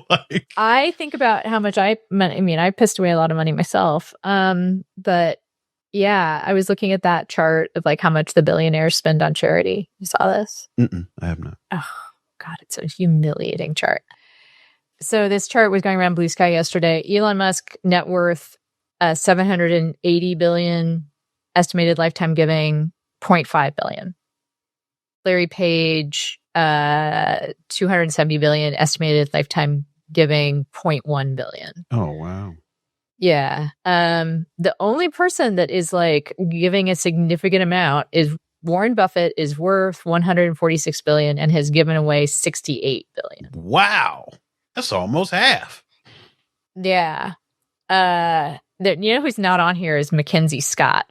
Like, I think about how much I pissed away a lot of money myself. But yeah, I was looking at that chart of like how much the billionaires spend on charity. You saw this? I have not. Oh God, it's a humiliating chart. So this chart was going around Blue Sky yesterday. Elon Musk net worth, 780 billion, estimated lifetime giving, 0.5 billion. Larry Page, 270 billion, estimated lifetime giving, 0.1 billion. Oh, wow. Yeah. The only person that is like giving a significant amount is Warren Buffett, is worth 146 billion and has given away 68 billion. Wow. That's almost half. Yeah. You know who's not on here is Mackenzie Scott.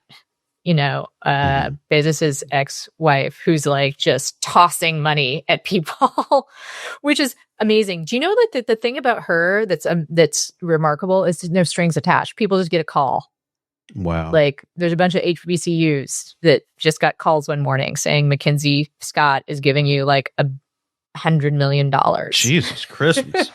Bezos's ex-wife, who's like just tossing money at people, which is amazing. Do you know that the thing about her that's remarkable is no strings attached. People just get a call. Wow. Like there's a bunch of HBCUs that just got calls one morning saying Mackenzie Scott is giving you like $100 million. Jesus Christmas.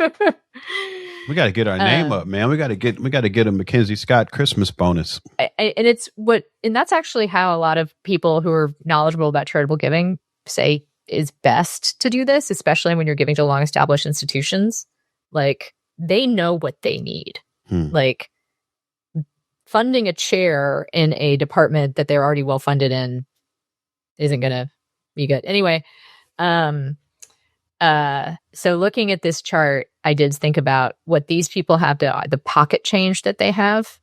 We got to get our name up, man. We got to get a Mackenzie Scott Christmas bonus. And that's actually how a lot of people who are knowledgeable about charitable giving say is best to do this, especially when you're giving to long established institutions. Like they know what they need. Like funding a chair in a department that they're already well funded in isn't going to be good. Anyway, so looking at this chart, I did think about what these people have the pocket change that they have,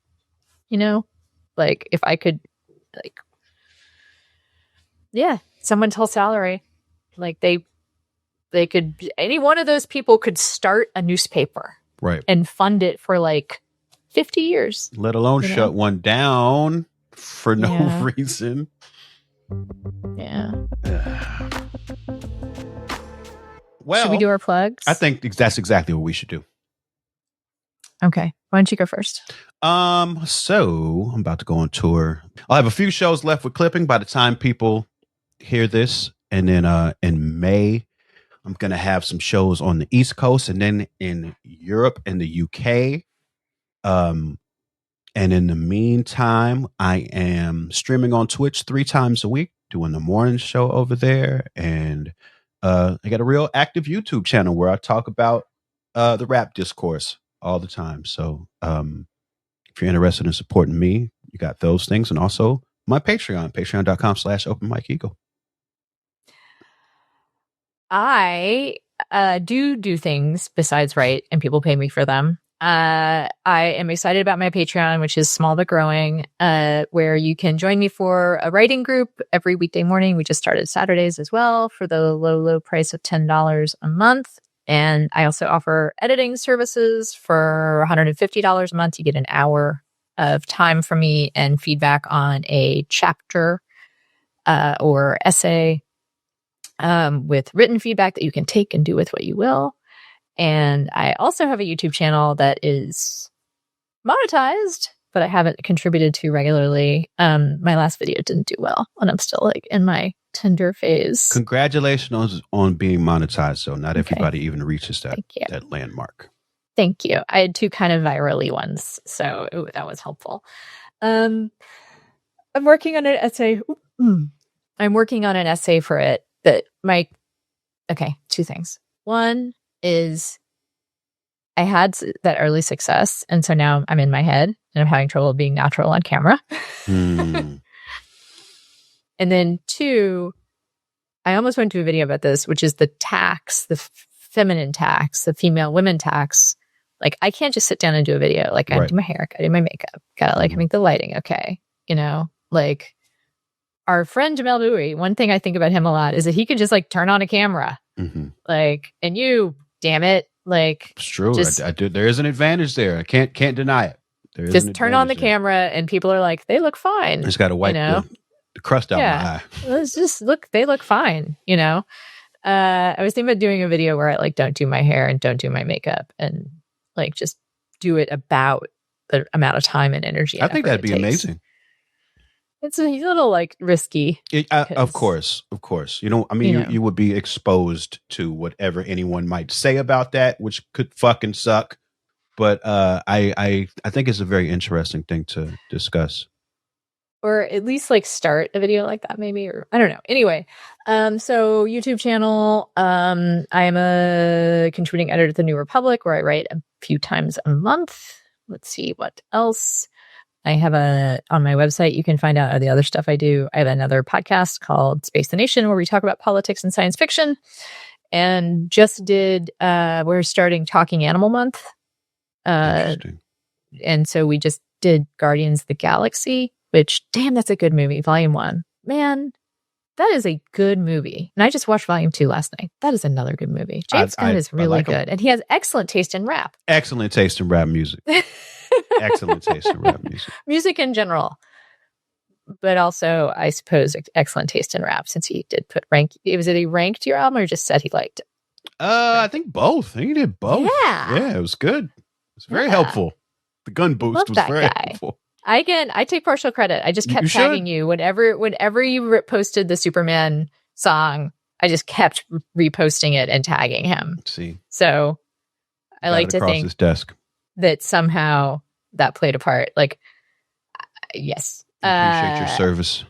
like if I could, like, yeah, someone's whole salary, like they could, any one of those people could start a newspaper, right, and fund it for like 50 years, let alone shut one down for no reason. Yeah. Well, should we do our plugs? I think that's exactly what we should do. Okay. Why don't you go first? So I'm about to go on tour. I'll have a few shows left with clipping by the time people hear this. And then in May, I'm going to have some shows on the East Coast and then in Europe and the UK. And in the meantime, I am streaming on Twitch 3 times a week, doing the morning show over there. And I got a real active YouTube channel where I talk about the rap discourse all the time. So if you're interested in supporting me, you got those things. And also my Patreon, patreon.com/openmikeagle. I do things besides write, and people pay me for them. I am excited about my Patreon, which is small but growing, where you can join me for a writing group every weekday morning. We just started Saturdays as well for the low price of $10 a month. And I also offer editing services for $150 a month. You get an hour of time from me and feedback on a chapter or essay with written feedback that you can take and do with what you will. And I also have a YouTube channel that is monetized, but I haven't contributed to regularly. My last video didn't do well, and I'm still like in my Tinder phase. Congratulations on being monetized. So not everybody even reaches that landmark. Thank you. I had 2 kind of virally ones, so that was helpful. I'm working on an essay. I'm working on an essay for it that 2 things. One is I had that early success, and so now I'm in my head and I'm having trouble being natural on camera. And then 2, I almost went to a video about this, which is the tax, the feminine tax, the female women tax. Like I can't just sit down and do a video. Like I do my hair, I do my makeup, gotta make the lighting okay. Like our friend Jamel Bowie, one thing I think about him a lot is that he can just like turn on a camera. Like, and you, damn it, like it's true. I do. There is an advantage there. I can't deny it. Just turn on the camera, and people are like, they look fine. I just got to wipe the crust out my eye. Let's just look. They look fine. I was thinking about doing a video where I like don't do my hair and don't do my makeup, and like just do it about the amount of time and energy. I think that'd be amazing. It's a little like risky. Of course. You know, I mean, you would be exposed to whatever anyone might say about that, which could fucking suck. But I think it's a very interesting thing to discuss. Or at least like start a video like that, maybe, or I don't know. Anyway, so YouTube channel. I am a contributing editor at the New Republic, where I write a few times a month. Let's see what else. I have on my website, you can find out the other stuff I do. I have another podcast called Space the Nation, where we talk about politics and science fiction. And just we're starting Talking Animal Month. Interesting. And so we just did Guardians of the Galaxy, which, damn, that's a good movie. Volume 1. Man, that is a good movie. And I just watched Volume 2 last night. That is another good movie. James Gunn is really like good. And he has excellent taste in rap. Excellent taste in rap music. Excellent taste in rap music. Music in general. But also, I suppose, excellent taste in rap, since he did put was it he ranked your album or just said he liked it? I think both. I think he did both. Yeah, it was good. It's very helpful. The gun boost was very helpful. I take partial credit. I just kept tagging you whenever you posted the Superman song. I just kept reposting it and tagging him. Let's see. So I like to think his desk. that somehow that played a part. Like, yes. I appreciate your service.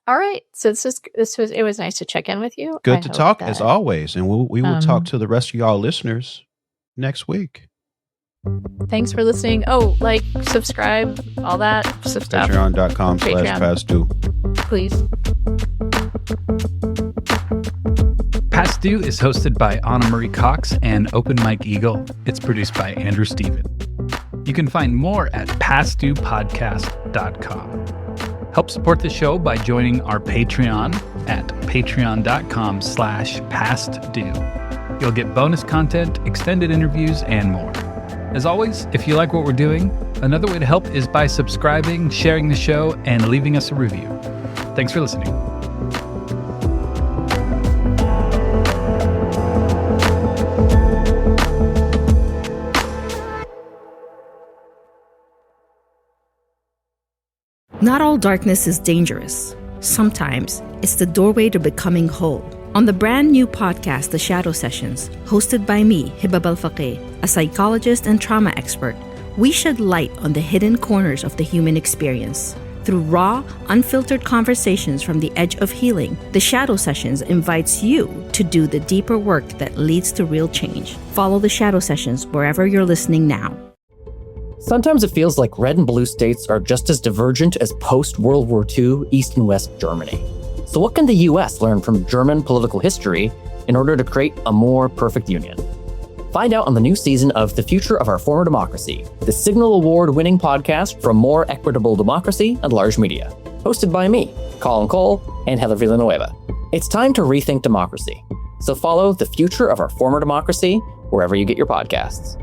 All right. So it was nice to check in with you. Good to talk as always. And we will talk to the rest of y'all listeners next week. Thanks for listening. Oh, like, subscribe, all that stuff. Patreon.com/pastdue. Please. Past Due is hosted by Anna Marie Cox and Open Mike Eagle. It's produced by Andrew Steven. You can find more at pastduepodcast.com. Help support the show by joining our Patreon at patreon.com/pastdue. You'll get bonus content, extended interviews, and more. As always, if you like what we're doing, another way to help is by subscribing, sharing the show, and leaving us a review. Thanks for listening. Not all darkness is dangerous. Sometimes it's the doorway to becoming whole. On the brand new podcast, The Shadow Sessions, hosted by me, Hibab Al-Faqih, a psychologist and trauma expert, we shed light on the hidden corners of the human experience. Through raw, unfiltered conversations from the edge of healing, The Shadow Sessions invites you to do the deeper work that leads to real change. Follow The Shadow Sessions wherever you're listening now. Sometimes it feels like red and blue states are just as divergent as post-World War II East and West Germany. So what can the US learn from German political history in order to create a more perfect union? Find out on the new season of The Future of Our Former Democracy, the Signal Award-winning podcast for more equitable democracy and large media. Hosted by me, Colin Cole, and Heather Villanueva. It's time to rethink democracy. So follow The Future of Our Former Democracy wherever you get your podcasts.